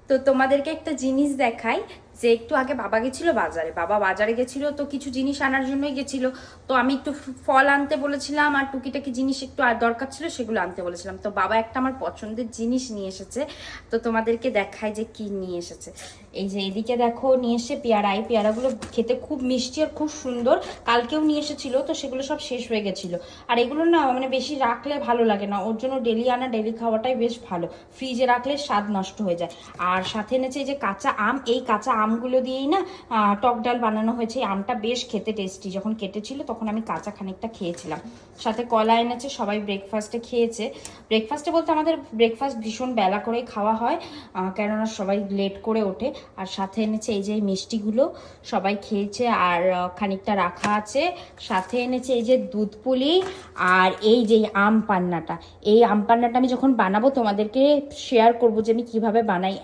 তো তোমাদেরকে একটা জিনিস দেখাই, যে একটু আগে বাবা গেছিল বাজারে, বাবা বাজারে গেছিল তো কিছু জিনিস আনার জন্যই গেছিল। তো আমি একটু ফল আনতে বলেছিলাম আর টুকিটাকি জিনিস একটু আর দরকার ছিল সেগুলো আনতে বলেছিলাম। তো বাবা একটা আমার পছন্দের জিনিস নিয়ে এসেছে। তো তোমাদেরকে দেখাই যে কি নিয়ে এসেছে। এই যে এদিকে দেখো নিয়ে এসে পেয়ারা, এই পেয়ারাগুলো খেতে খুব মিষ্টি আর খুব সুন্দর। কালকেও নিয়ে এসেছিল, তো সেগুলো সব শেষ হয়ে গেছিলো। আর এগুলো না মানে বেশি রাখলে ভালো লাগে না, ওর জন্য ডেলি আনা ডেলি খাওয়াটাই বেশ ভালো। ফ্রিজে রাখলে স্বাদ নষ্ট হয়ে যায়। আর সাথে এনেছে এই যে কাঁচা আম, এই কাঁচা আমগুলো দিয়েই না টক ডাল বানানো হয়েছে। এই আমটা বেশ খেতে টেস্টি, যখন কেটেছিল তখন আমি কাঁচা খানিকটা খেয়েছিলাম। সাথে কলা এনেছে, সবাই ব্রেকফাস্টে খেয়েছে। ব্রেকফাস্টে বলতে আমাদের ব্রেকফাস্ট ভীষণ বেলা করেই খাওয়া হয়, কেননা সবাই লেট করে ওঠে। আর সাথে এনেছে এই যে মিষ্টিগুলো, সবাই খেয়েছে। আর খানিকটা রাখা আছে। সাথে এনেছে এই যে দুধ পুলি, আর এই যে আম পান্নাটা। এই আম পান্নাটা আমি যখন বানাবো তোমাদেরকে শেয়ার করবো যে আমি কিভাবে বানাই।